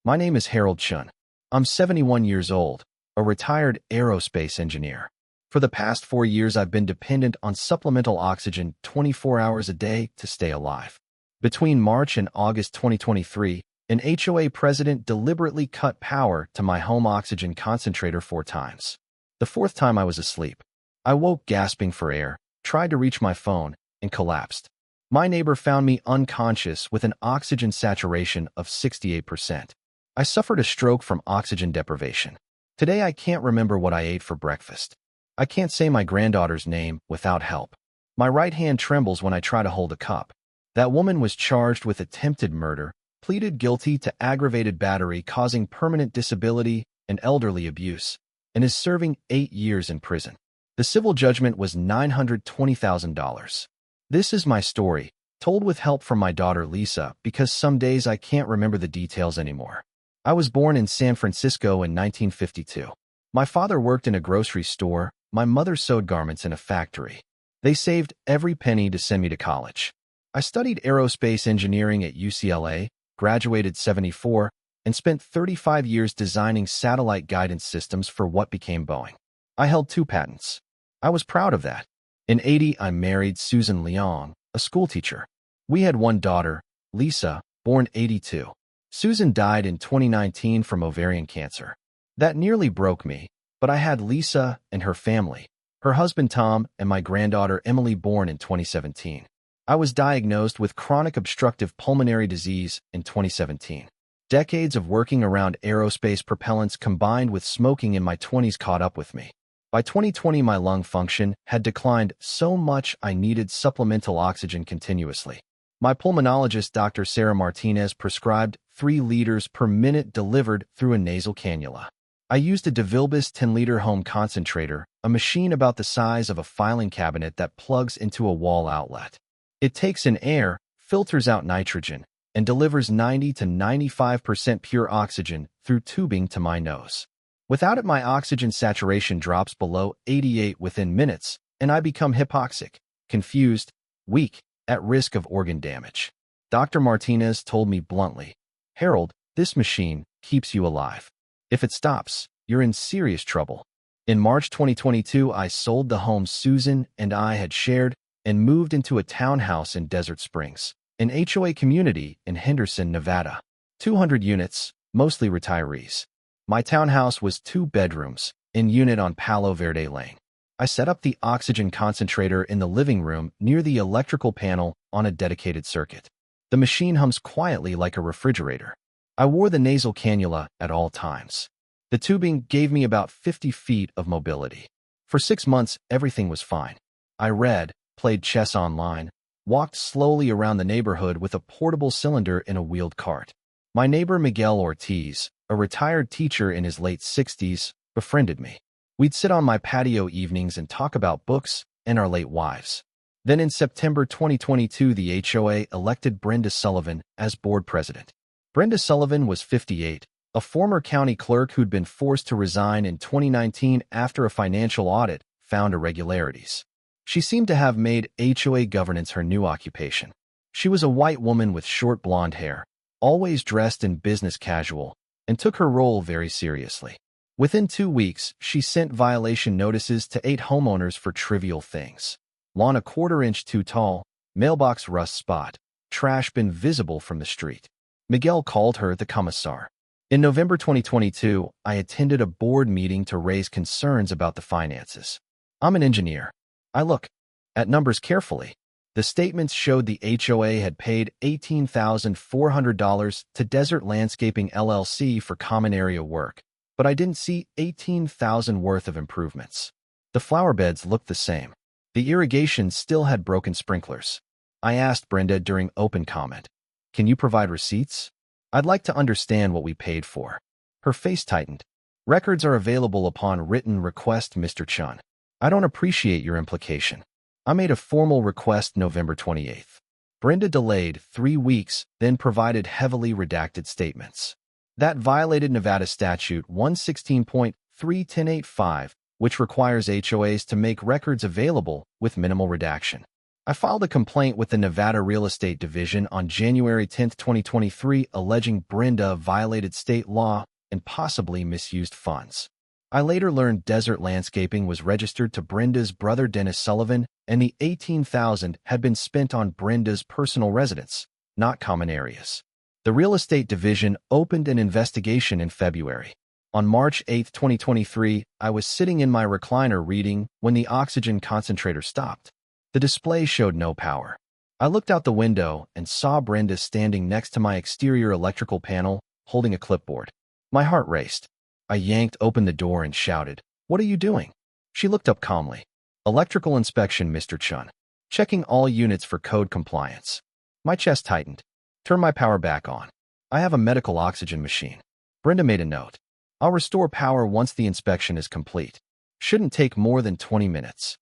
My name is Harold Chun. I'm 71 years old, a retired aerospace engineer. For the past 4 years, I've been dependent on supplemental oxygen 24 hours a day to stay alive. Between March and August 2023, an HOA president deliberately cut power to my home oxygen concentrator 4 times. The 4th time I was asleep. I woke gasping for air, tried to reach my phone, and collapsed. My neighbor found me unconscious with an oxygen saturation of 68%. I suffered a stroke from oxygen deprivation. Today I can't remember what I ate for breakfast. I can't say my granddaughter's name without help. My right hand trembles when I try to hold a cup. That woman was charged with attempted murder, pleaded guilty to aggravated battery causing permanent disability and elderly abuse, and is serving 8 years in prison. The civil judgment was $920,000. This is my story, told with help from my daughter Lisa, because some days I can't remember the details anymore. I was born in San Francisco in 1952. My father worked in a grocery store, my mother sewed garments in a factory. They saved every penny to send me to college. I studied aerospace engineering at UCLA, graduated '74, and spent 35 years designing satellite guidance systems for what became Boeing. I held 2 patents. I was proud of that. In '80, I married Susan Leong, a schoolteacher. We had 1 daughter, Lisa, born '82. Susan died in 2019 from ovarian cancer. That nearly broke me, but I had Lisa and her family, her husband Tom, and my granddaughter Emily, born in 2017. I was diagnosed with chronic obstructive pulmonary disease in 2017. Decades of working around aerospace propellants combined with smoking in my 20s caught up with me. By 2020, my lung function had declined so much I needed supplemental oxygen continuously. My pulmonologist, Dr. Sarah Martinez, prescribed 3 liters per minute delivered through a nasal cannula. I used a DeVilbiss 10-liter home concentrator, a machine about the size of a filing cabinet that plugs into a wall outlet. It takes in air, filters out nitrogen, and delivers 90 to 95% pure oxygen through tubing to my nose. Without it, my oxygen saturation drops below 88 within minutes, and I become hypoxic, confused, weak, at risk of organ damage. Dr. Martinez told me bluntly, "Harold, this machine keeps you alive. If it stops, you're in serious trouble." In March 2022, I sold the home Susan and I had shared and moved into a townhouse in Desert Springs, an HOA community in Henderson, Nevada. 200 units, mostly retirees. My townhouse was 2 bedrooms, in unit on Palo Verde Lane. I set up the oxygen concentrator in the living room near the electrical panel on a dedicated circuit. The machine hums quietly like a refrigerator. I wore the nasal cannula at all times. The tubing gave me about 50 feet of mobility. For 6 months, everything was fine. I read, played chess online, walked slowly around the neighborhood with a portable cylinder in a wheeled cart. My neighbor Miguel Ortiz, a retired teacher in his late 60s, befriended me. We'd sit on my patio evenings and talk about books and our late wives. Then in September 2022, the HOA elected Brenda Sullivan as board president. Brenda Sullivan was 58, a former county clerk who'd been forced to resign in 2019 after a financial audit found irregularities. She seemed to have made HOA governance her new occupation. She was a white woman with short blonde hair, always dressed in business casual, and took her role very seriously. Within 2 weeks, she sent violation notices to 8 homeowners for trivial things. Lawn a 1/4 inch too tall, mailbox rust spot, trash bin visible from the street. Miguel called her the commissar. In November 2022, I attended a board meeting to raise concerns about the finances. I'm an engineer. I look at numbers carefully. The statements showed the HOA had paid $18,400 to Desert Landscaping LLC for common area work, but I didn't see $18,000 worth of improvements. The flower beds looked the same. The irrigation still had broken sprinklers. I asked Brenda during open comment, "Can you provide receipts? I'd like to understand what we paid for." Her face tightened. "Records are available upon written request, Mr. Chun. I don't appreciate your implication." I made a formal request November 28th. Brenda delayed 3 weeks, then provided heavily redacted statements. That violated Nevada Statute 116.31085, which requires HOAs to make records available with minimal redaction. I filed a complaint with the Nevada Real Estate Division on January 10, 2023, alleging Brenda violated state law and possibly misused funds. I later learned Desert Landscaping was registered to Brenda's brother Dennis Sullivan, and the $18,000 had been spent on Brenda's personal residence, not common areas. The Real Estate Division opened an investigation in February. On March 8, 2023, I was sitting in my recliner reading when the oxygen concentrator stopped. The display showed no power. I looked out the window and saw Brenda standing next to my exterior electrical panel, holding a clipboard. My heart raced. I yanked open the door and shouted, "What are you doing?" She looked up calmly. "Electrical inspection, Mr. Chun. Checking all units for code compliance." My chest tightened. "Turn my power back on. I have a medical oxygen machine." Brenda made a note. "I'll restore power once the inspection is complete. Shouldn't take more than 20 minutes.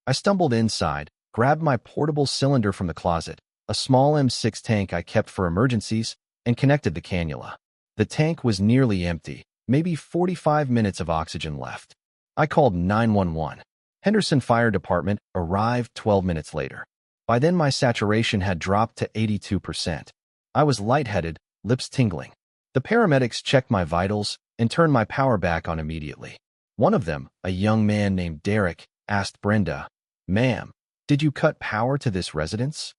I stumbled inside, grabbed my portable cylinder from the closet, a small M6 tank I kept for emergencies, and connected the cannula. The tank was nearly empty, maybe 45 minutes of oxygen left. I called 911. Henderson Fire Department arrived 12 minutes later. By then my saturation had dropped to 82%. I was lightheaded, lips tingling. The paramedics checked my vitals and turned my power back on immediately. One of them, a young man named Derek, asked Brenda, "Ma'am, did you cut power to this residence?"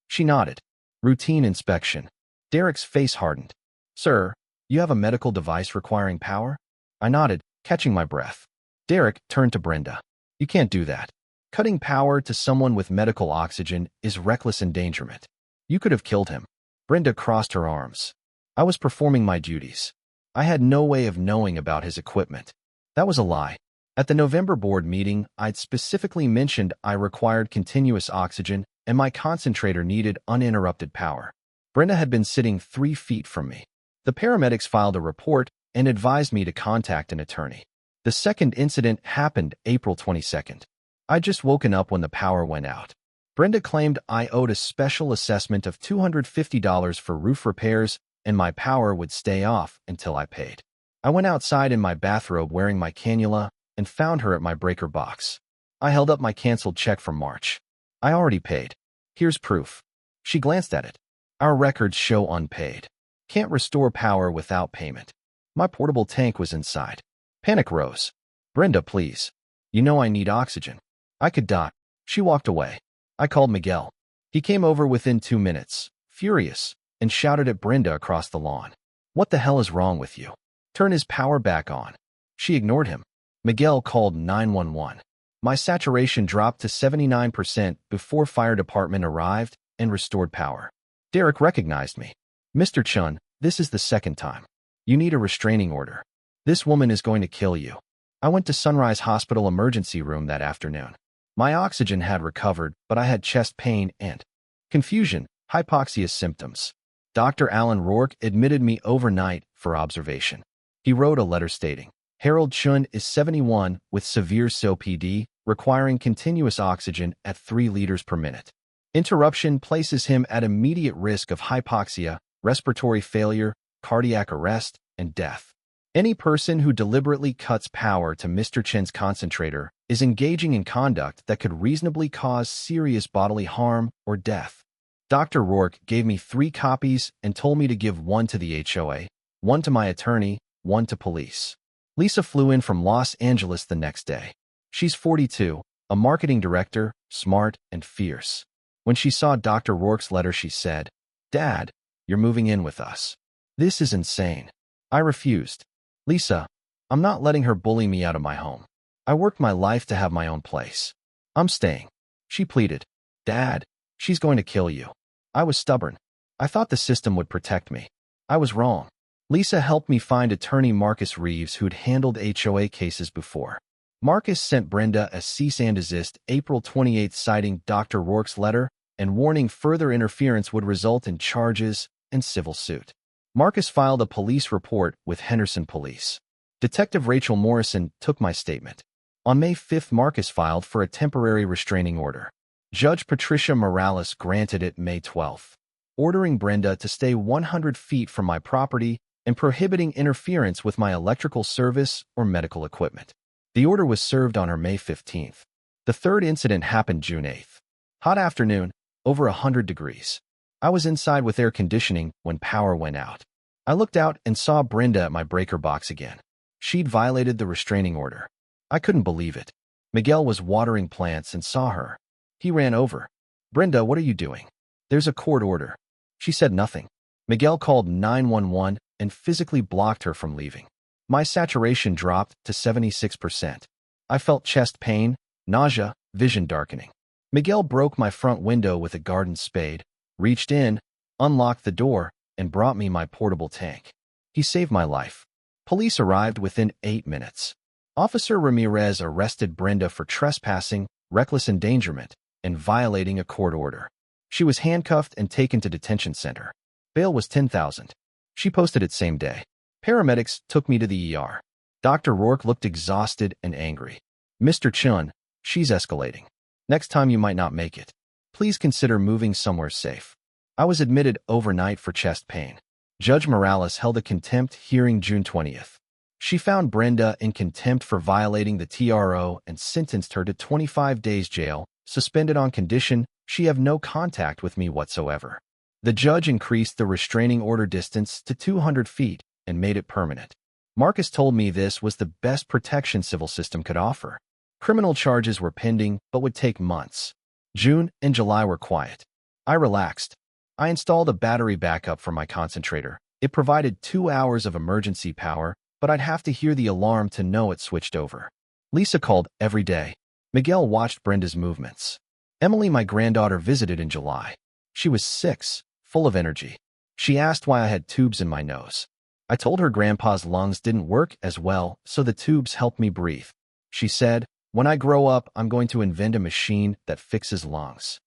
She nodded. "Routine inspection." Derek's face hardened. "Sir, you have a medical device requiring power?" I nodded, catching my breath. Derek turned to Brenda. "You can't do that. Cutting power to someone with medical oxygen is reckless endangerment. You could have killed him." Brenda crossed her arms. "I was performing my duties. I had no way of knowing about his equipment." That was a lie. At the November board meeting, I'd specifically mentioned I required continuous oxygen and my concentrator needed uninterrupted power. Brenda had been sitting 3 feet from me. The paramedics filed a report and advised me to contact an attorney. The second incident happened April 22nd. I'd just woken up when the power went out. Brenda claimed I owed a special assessment of $250 for roof repairs and my power would stay off until I paid. I went outside in my bathrobe wearing my cannula and found her at my breaker box. I held up my canceled check from March. "I already paid. Here's proof." She glanced at it. "Our records show unpaid. Can't restore power without payment." My portable tank was inside. Panic rose. "Brenda, please. You know I need oxygen. I could die." She walked away. I called Miguel. He came over within 2 minutes, furious, and shouted at Brenda across the lawn. "What the hell is wrong with you? Turn his power back on." She ignored him. Miguel called 911. My saturation dropped to 79% before fire department arrived and restored power. Derek recognized me. "Mr. Chun, this is the second time. You need a restraining order. This woman is going to kill you." I went to Sunrise Hospital emergency room that afternoon. My oxygen had recovered, but I had chest pain and confusion, hypoxia symptoms. Dr. Alan Rourke admitted me overnight for observation. He wrote a letter stating, "Harold Chun is 71 with severe COPD, requiring continuous oxygen at 3 liters per minute. Interruption places him at immediate risk of hypoxia, respiratory failure, cardiac arrest, and death. Any person who deliberately cuts power to Mr. Chen's concentrator is engaging in conduct that could reasonably cause serious bodily harm or death." Dr. Rourke gave me 3 copies and told me to give 1 to the HOA, 1 to my attorney, 1 to police. Lisa flew in from Los Angeles the next day. She's 42, a marketing director, smart and fierce. When she saw Dr. Rourke's letter, she said, "Dad, you're moving in with us." "This is insane." I refused. "Lisa, I'm not letting her bully me out of my home. I worked my life to have my own place. I'm staying." She pleaded, "Dad, she's going to kill you." I was stubborn. I thought the system would protect me. I was wrong. Lisa helped me find attorney Marcus Reeves, who'd handled HOA cases before. Marcus sent Brenda a cease and desist April 28, citing Dr. Rourke's letter and warning further interference would result in charges and civil suit. Marcus filed a police report with Henderson Police. Detective Rachel Morrison took my statement. On May 5, Marcus filed for a temporary restraining order. Judge Patricia Morales granted it May 12, ordering Brenda to stay 100 feet from my property and prohibiting interference with my electrical service or medical equipment. The order was served on her May 15th. The third incident happened June 8th. Hot afternoon, over 100 degrees. I was inside with air conditioning when power went out. I looked out and saw Brenda at my breaker box again. She'd violated the restraining order. I couldn't believe it. Miguel was watering plants and saw her. He ran over. "Brenda, what are you doing? There's a court order." She said nothing. Miguel called 911 and physically blocked her from leaving. My saturation dropped to 76%. I felt chest pain, nausea, vision darkening. Miguel broke my front window with a garden spade, reached in, unlocked the door, and brought me my portable tank. He saved my life. Police arrived within 8 minutes. Officer Ramirez arrested Brenda for trespassing, reckless endangerment, and violating a court order. She was handcuffed and taken to detention center. Bail was $10,000. She posted it same day. Paramedics took me to the ER. Dr. Rourke looked exhausted and angry. "Mr. Chun, she's escalating. Next time you might not make it. Please consider moving somewhere safe." I was admitted overnight for chest pain. Judge Morales held a contempt hearing June 20th. She found Brenda in contempt for violating the TRO and sentenced her to 25 days jail, suspended on condition she have no contact with me whatsoever. The judge increased the restraining order distance to 200 feet and made it permanent. Marcus told me this was the best protection civil system could offer. Criminal charges were pending but would take months. June and July were quiet. I relaxed. I installed a battery backup for my concentrator. It provided 2 hours of emergency power, but I'd have to hear the alarm to know it switched over. Lisa called every day. Miguel watched Brenda's movements. Emily, my granddaughter, visited in July. She was 6, full of energy. She asked why I had tubes in my nose. I told her grandpa's lungs didn't work as well, so the tubes helped me breathe. She said, "When I grow up, I'm going to invent a machine that fixes lungs."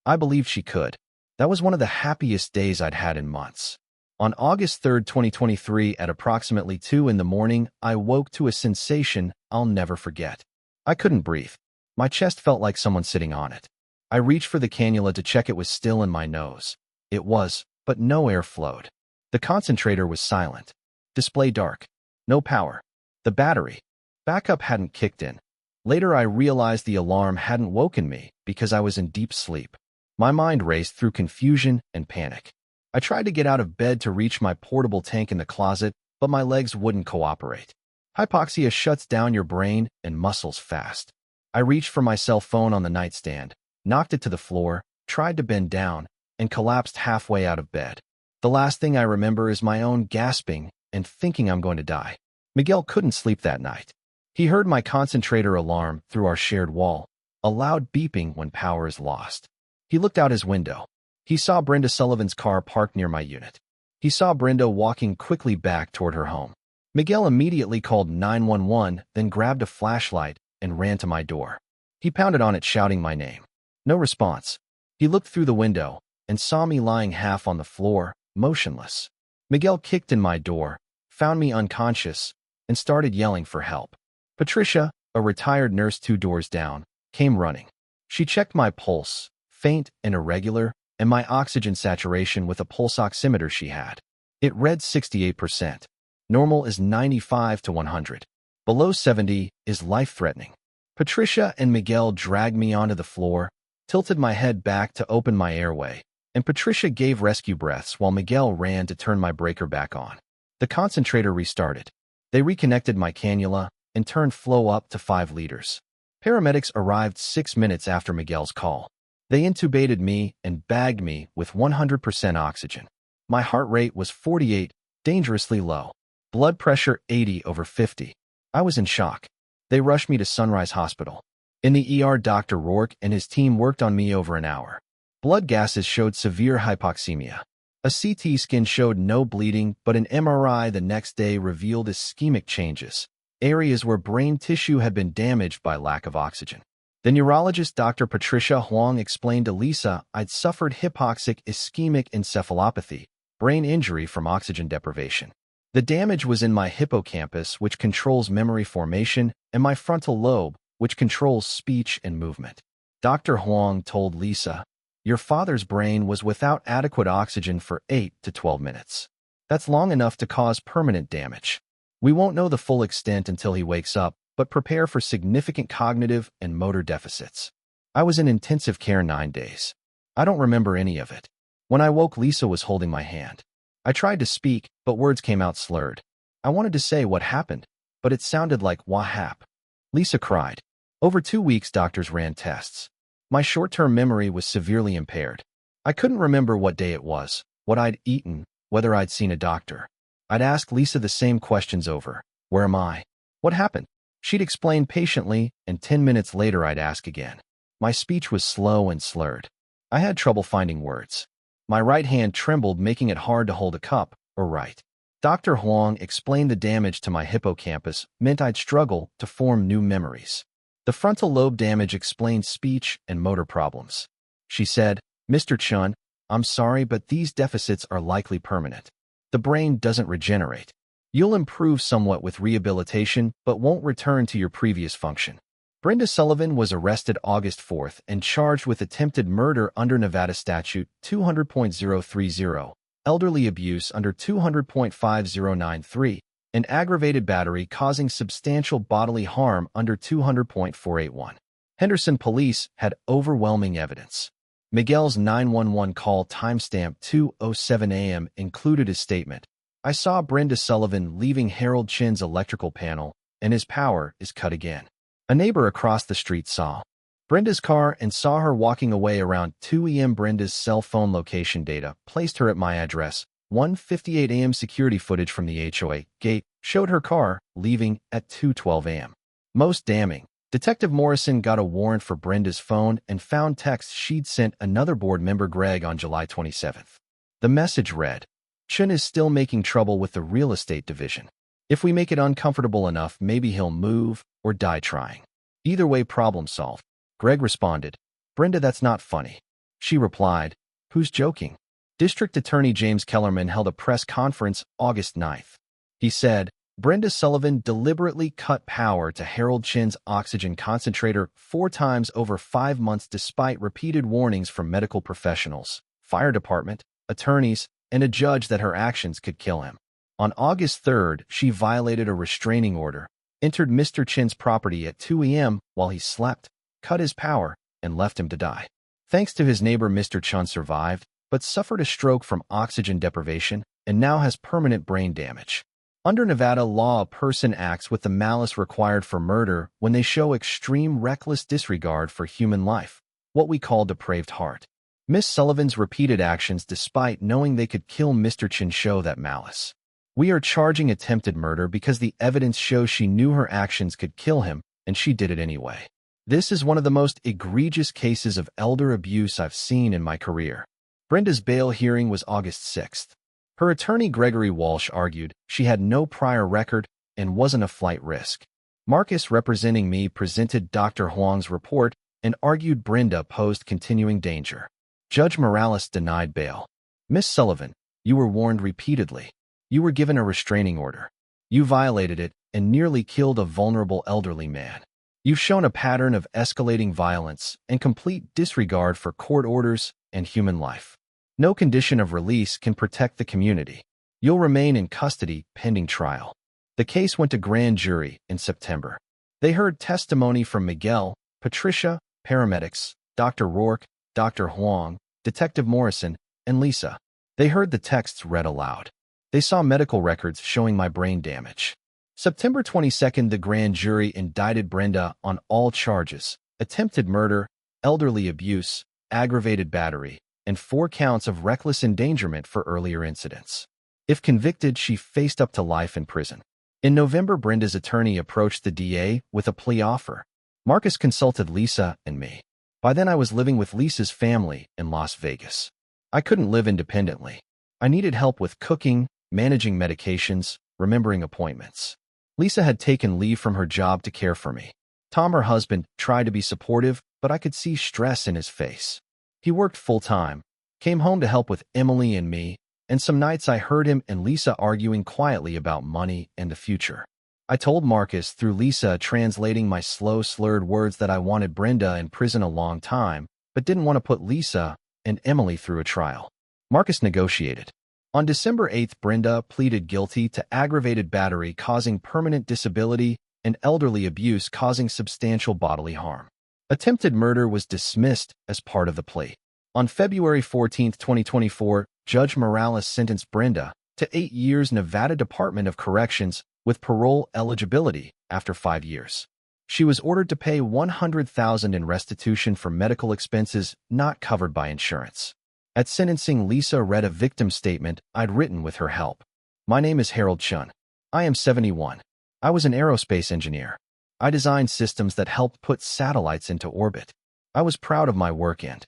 I believed she could. That was one of the happiest days I'd had in months. On August 3rd, 2023, at approximately 2 in the morning, I woke to a sensation I'll never forget. I couldn't breathe. My chest felt like someone sitting on it. I reached for the cannula to check it was still in my nose. It was, but no air flowed. The concentrator was silent. Display dark. No power. The battery backup hadn't kicked in. Later I realized the alarm hadn't woken me because I was in deep sleep. My mind raced through confusion and panic. I tried to get out of bed to reach my portable tank in the closet, but my legs wouldn't cooperate. Hypoxia shuts down your brain and muscles fast. I reached for my cell phone on the nightstand, knocked it to the floor, tried to bend down, and collapsed halfway out of bed. The last thing I remember is my own gasping and thinking I'm going to die. Miguel couldn't sleep that night. He heard my concentrator alarm through our shared wall, a loud beeping when power is lost. He looked out his window. He saw Brenda Sullivan's car parked near my unit. He saw Brenda walking quickly back toward her home. Miguel immediately called 911, then grabbed a flashlight and ran to my door. He pounded on it, shouting my name. No response. He looked through the window and saw me lying half on the floor, motionless. Miguel kicked in my door, found me unconscious, and started yelling for help. Patricia, a retired nurse 2 doors down, came running. She checked my pulse, faint and irregular, and my oxygen saturation with a pulse oximeter she had. It read 68%. Normal is 95 to 100. Below 70 is life-threatening. Patricia and Miguel dragged me onto the floor, tilted my head back to open my airway, and Patricia gave rescue breaths while Miguel ran to turn my breaker back on. The concentrator restarted. They reconnected my cannula and turned flow up to 5 liters. Paramedics arrived 6 minutes after Miguel's call. They intubated me and bagged me with 100% oxygen. My heart rate was 48, dangerously low. Blood pressure 80/50. I was in shock. They rushed me to Sunrise Hospital. In the ER, Dr. Rourke and his team worked on me over an hour. Blood gases showed severe hypoxemia. A CT scan showed no bleeding, but an MRI the next day revealed ischemic changes, areas where brain tissue had been damaged by lack of oxygen. The neurologist Dr. Patricia Huang explained to Lisa I'd suffered hypoxic ischemic encephalopathy, brain injury from oxygen deprivation. The damage was in my hippocampus, which controls memory formation, and my frontal lobe, which controls speech and movement. Dr. Huang told Lisa, "Your father's brain was without adequate oxygen for 8 to 12 minutes. That's long enough to cause permanent damage. We won't know the full extent until he wakes up, but prepare for significant cognitive and motor deficits." I was in intensive care 9 days. I don't remember any of it. When I woke, Lisa was holding my hand. I tried to speak, but words came out slurred. I wanted to say what happened, but it sounded like "wah-hap." Lisa cried. Over 2 weeks, doctors ran tests. My short-term memory was severely impaired. I couldn't remember what day it was, what I'd eaten, whether I'd seen a doctor. I'd ask Lisa the same questions over. Where am I? What happened? She'd explain patiently, and 10 minutes later I'd ask again. My speech was slow and slurred. I had trouble finding words. My right hand trembled, making it hard to hold a cup or write. Dr. Huang explained the damage to my hippocampus meant I'd struggle to form new memories. The frontal lobe damage explained speech and motor problems. She said, "Mr. Chun, I'm sorry, but these deficits are likely permanent. The brain doesn't regenerate. You'll improve somewhat with rehabilitation, but won't return to your previous function." Brenda Sullivan was arrested August 4th and charged with attempted murder under Nevada Statute 200.030, elderly abuse under 200.5093, and aggravated battery causing substantial bodily harm under 200.481. Henderson police had overwhelming evidence. Miguel's 911 call timestamp 2:07 a.m. included his statement. "I saw Brenda Sullivan leaving Harold Chin's electrical panel, and his power is cut again." A neighbor across the street saw Brenda's car and saw her walking away around 2 a.m. Brenda's cell phone location data placed her at my address. 1:58 a.m. security footage from the HOA gate showed her car leaving at 2:12 a.m. Most damning, Detective Morrison got a warrant for Brenda's phone and found texts she'd sent another board member, Greg, on July 27th. The message read, "Chun is still making trouble with the real estate division. If we make it uncomfortable enough, maybe he'll move or die trying. Either way, problem solved." Greg responded, "Brenda, that's not funny." She replied, "Who's joking?" District Attorney James Kellerman held a press conference August 9th. He said, "Brenda Sullivan deliberately cut power to Harold Chin's oxygen concentrator 4 times over 5 months despite repeated warnings from medical professionals, fire department, attorneys, and a judge that her actions could kill him. On August 3rd, she violated a restraining order, entered Mr. Chin's property at 2 a.m. while he slept, cut his power, and left him to die. Thanks to his neighbor, Mr. Chun survived, but suffered a stroke from oxygen deprivation and now has permanent brain damage. Under Nevada law, a person acts with the malice required for murder when they show extreme reckless disregard for human life, what we call depraved heart. Miss Sullivan's repeated actions despite knowing they could kill Mr. Chin show that malice. We are charging attempted murder because the evidence shows she knew her actions could kill him, and she did it anyway. This is one of the most egregious cases of elder abuse I've seen in my career." Brenda's bail hearing was August 6th. Her attorney Gregory Walsh argued she had no prior record and wasn't a flight risk. Marcus, representing me, presented Dr. Huang's report and argued Brenda posed continuing danger. Judge Morales denied bail. "Miss Sullivan, you were warned repeatedly. You were given a restraining order. You violated it and nearly killed a vulnerable elderly man. You've shown a pattern of escalating violence and complete disregard for court orders and human life. No condition of release can protect the community. You'll remain in custody pending trial." The case went to grand jury in September. They heard testimony from Miguel, Patricia, paramedics, Dr. Rourke, Dr. Huang, Detective Morrison, and Lisa. They heard the texts read aloud. They saw medical records showing my brain damage. September 22nd, the grand jury indicted Brenda on all charges: attempted murder, elderly abuse, aggravated battery, and 4 counts of reckless endangerment for earlier incidents. If convicted, she faced up to life in prison. In November, Brenda's attorney approached the DA with a plea offer. Marcus consulted Lisa and me. By then, I was living with Lisa's family in Las Vegas. I couldn't live independently. I needed help with cooking, managing medications, remembering appointments. Lisa had taken leave from her job to care for me. Tom, her husband, tried to be supportive, but I could see stress in his face. He worked full-time, came home to help with Emily and me, and some nights I heard him and Lisa arguing quietly about money and the future. I told Marcus through Lisa, translating my slow, slurred words, that I wanted Brenda in prison a long time, but didn't want to put Lisa and Emily through a trial. Marcus negotiated. On December 8th, Brenda pleaded guilty to aggravated battery causing permanent disability and elderly abuse causing substantial bodily harm. Attempted murder was dismissed as part of the plea. On February 14, 2024, Judge Morales sentenced Brenda to 8 years Nevada Department of Corrections with parole eligibility after 5 years. She was ordered to pay $100,000 in restitution for medical expenses not covered by insurance. At sentencing, Lisa read a victim statement I'd written with her help. My name is Harold Chun. I am 71. I was an aerospace engineer. I designed systems that helped put satellites into orbit. I was proud of my work and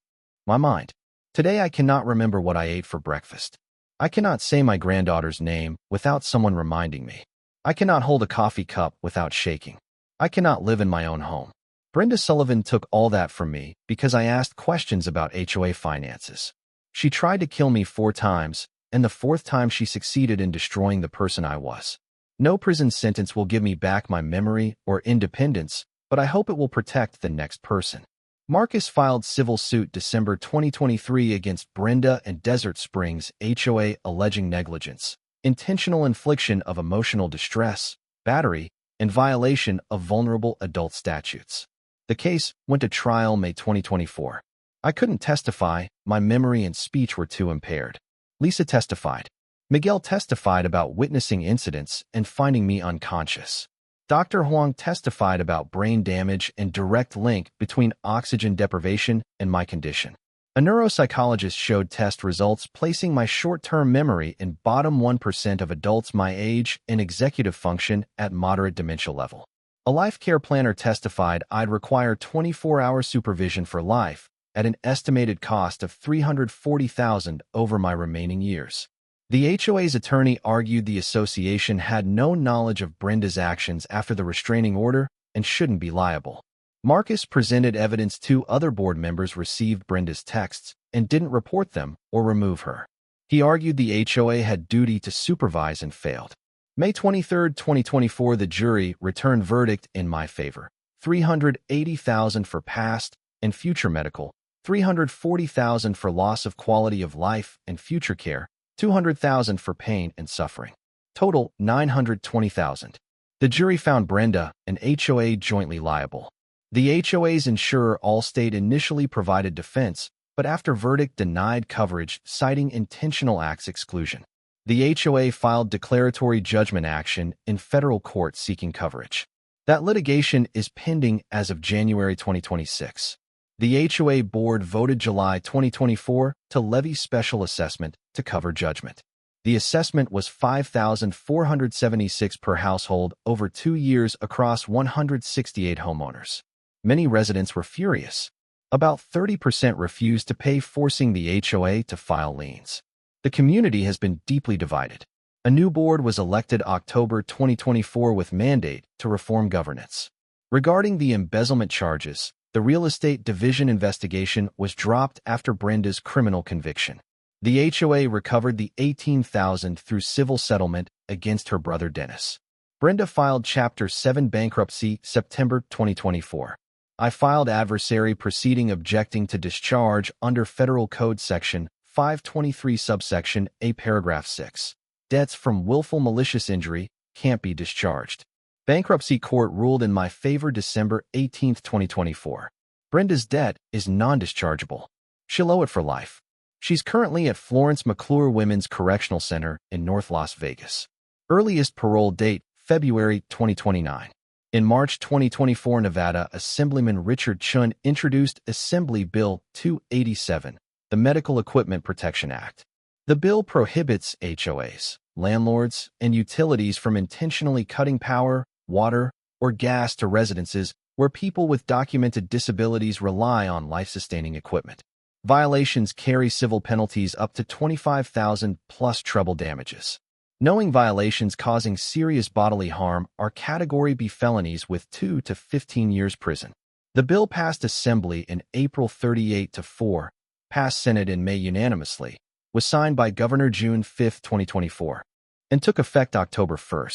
my mind. Today I cannot remember what I ate for breakfast. I cannot say my granddaughter's name without someone reminding me. I cannot hold a coffee cup without shaking. I cannot live in my own home. Brenda Sullivan took all that from me because I asked questions about HOA finances. She tried to kill me 4 times, and the 4th time she succeeded in destroying the person I was. No prison sentence will give me back my memory or independence, but I hope it will protect the next person. Marcus filed civil suit December 2023 against Brenda and Desert Springs HOA alleging negligence, intentional infliction of emotional distress, battery, and violation of vulnerable adult statutes. The case went to trial May 2024. I couldn't testify, my memory and speech were too impaired. Lisa testified. Miguel testified about witnessing incidents and finding me unconscious. Dr. Huang testified about brain damage and direct link between oxygen deprivation and my condition. A neuropsychologist showed test results placing my short-term memory in bottom 1% of adults my age and executive function at moderate dementia level. A life care planner testified I'd require 24-hour supervision for life at an estimated cost of $340,000 over my remaining years. The HOA's attorney argued the association had no knowledge of Brenda's actions after the restraining order and shouldn't be liable. Marcus presented evidence 2 other board members received Brenda's texts and didn't report them or remove her. He argued the HOA had duty to supervise and failed. May 23, 2024, the jury returned verdict in my favor. $380,000 for past and future medical, $340,000 for loss of quality of life and future care, $200,000 for pain and suffering. Total, $920,000. The jury found Brenda and HOA jointly liable. The HOA's insurer Allstate initially provided defense, but after verdict denied coverage, citing intentional acts exclusion. The HOA filed declaratory judgment action in federal court seeking coverage. That litigation is pending as of January 2026. The HOA board voted July 2024 to levy special assessment to cover judgment. The assessment was $5,476 per household over 2 years across 168 homeowners. Many residents were furious. About 30% refused to pay, forcing the HOA to file liens. The community has been deeply divided. A new board was elected October 2024 with mandate to reform governance. Regarding the embezzlement charges, the real estate division investigation was dropped after Brenda's criminal conviction. The HOA recovered the $18,000 through civil settlement against her brother Dennis. Brenda filed Chapter 7 bankruptcy September 2024. I filed adversary proceeding objecting to discharge under Federal Code Section 523 subsection A paragraph 6. Debts from willful malicious injury can't be discharged. Bankruptcy court ruled in my favor December 18, 2024. Brenda's debt is non-dischargeable. She'll owe it for life. She's currently at Florence McClure Women's Correctional Center in North Las Vegas. Earliest parole date, February 2029. In March 2024, Nevada Assemblyman Richard Chun introduced Assembly Bill 287, the Medical Equipment Protection Act. The bill prohibits HOAs, landlords, and utilities from intentionally cutting power, water, or gas to residences where people with documented disabilities rely on life-sustaining equipment. Violations carry civil penalties up to $25,000 plus treble damages. Knowing violations causing serious bodily harm are Category B felonies with 2 to 15 years prison. The bill passed Assembly in April 38-4, passed Senate in May unanimously, was signed by Governor June 5, 2024, and took effect October 1.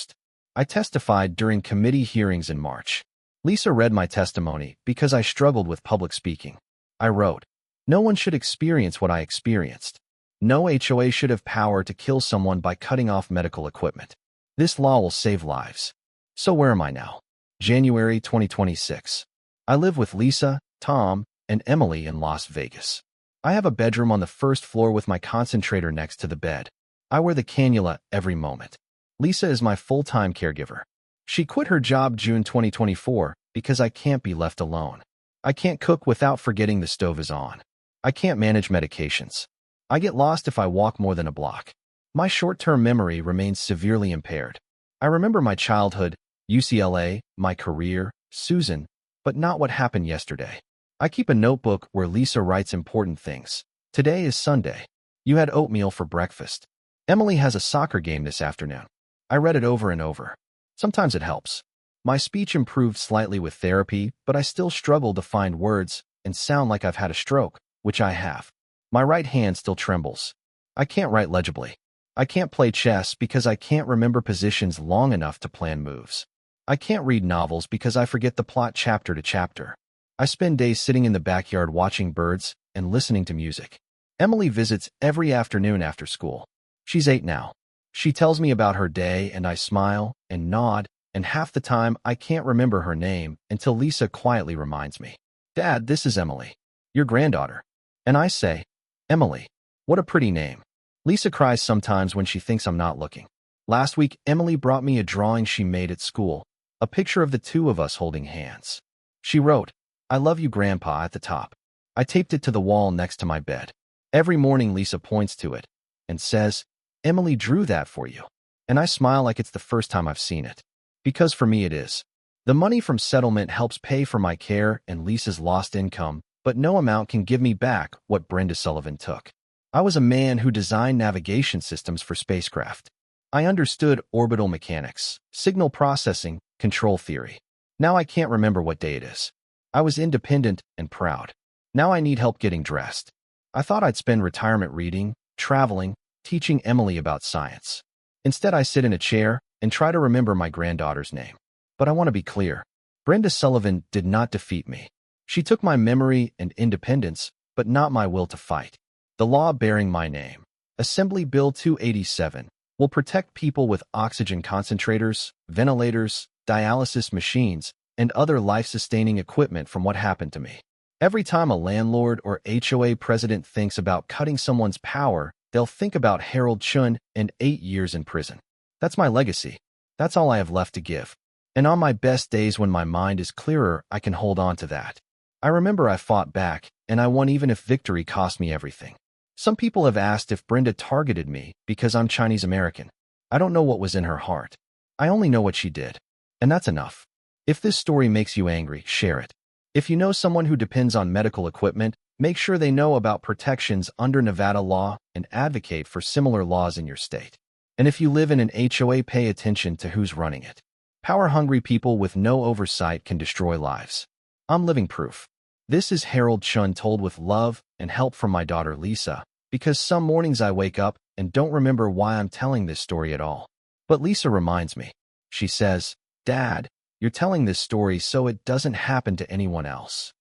I testified during committee hearings in March. Lisa read my testimony because I struggled with public speaking. I wrote, "No one should experience what I experienced. No HOA should have power to kill someone by cutting off medical equipment. This law will save lives." So where am I now? January 2026. I live with Lisa, Tom, and Emily in Las Vegas. I have a bedroom on the first floor with my concentrator next to the bed. I wear the cannula every moment. Lisa is my full-time caregiver. She quit her job June 2024 because I can't be left alone. I can't cook without forgetting the stove is on. I can't manage medications. I get lost if I walk more than a block. My short-term memory remains severely impaired. I remember my childhood, UCLA, my career, Susan, but not what happened yesterday. I keep a notebook where Lisa writes important things. Today is Sunday. You had oatmeal for breakfast. Emily has a soccer game this afternoon. I read it over and over. Sometimes it helps. My speech improved slightly with therapy, but I still struggle to find words and sound like I've had a stroke, which I have. My right hand still trembles. I can't write legibly. I can't play chess because I can't remember positions long enough to plan moves. I can't read novels because I forget the plot chapter to chapter. I spend days sitting in the backyard watching birds and listening to music. Emily visits every afternoon after school. She's 8 now. She tells me about her day and I smile and nod, and half the time I can't remember her name until Lisa quietly reminds me. Dad, this is Emily, your granddaughter. And I say, Emily, what a pretty name. Lisa cries sometimes when she thinks I'm not looking. Last week, Emily brought me a drawing she made at school, a picture of the two of us holding hands. She wrote, I love you, Grandpa, at the top. I taped it to the wall next to my bed. Every morning, Lisa points to it and says, Emily drew that for you. And I smile like it's the first time I've seen it. Because for me it is. The money from settlement helps pay for my care and Lisa's lost income, but no amount can give me back what Brenda Sullivan took. I was a man who designed navigation systems for spacecraft. I understood orbital mechanics, signal processing, control theory. Now I can't remember what day it is. I was independent and proud. Now I need help getting dressed. I thought I'd spend retirement reading, traveling, teaching Emily about science. Instead, I sit in a chair and try to remember my granddaughter's name. But I want to be clear. Brenda Sullivan did not defeat me. She took my memory and independence, but not my will to fight. The law bearing my name, Assembly Bill 287, will protect people with oxygen concentrators, ventilators, dialysis machines, and other life-sustaining equipment from what happened to me. Every time a landlord or HOA president thinks about cutting someone's power, they'll think about Harold Chun and 8 years in prison. That's my legacy. That's all I have left to give. And on my best days when my mind is clearer, I can hold on to that. I remember I fought back, and I won even if victory cost me everything. Some people have asked if Brenda targeted me because I'm Chinese American. I don't know what was in her heart. I only know what she did. And that's enough. If this story makes you angry, share it. If you know someone who depends on medical equipment, make sure they know about protections under Nevada law and advocate for similar laws in your state. And if you live in an HOA, pay attention to who's running it. Power-hungry people with no oversight can destroy lives. I'm living proof. This is Harold Chun told with love and help from my daughter Lisa, because some mornings I wake up and don't remember why I'm telling this story at all. But Lisa reminds me. She says, Dad, you're telling this story so it doesn't happen to anyone else.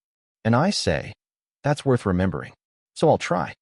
And I say, that's worth remembering. So I'll try.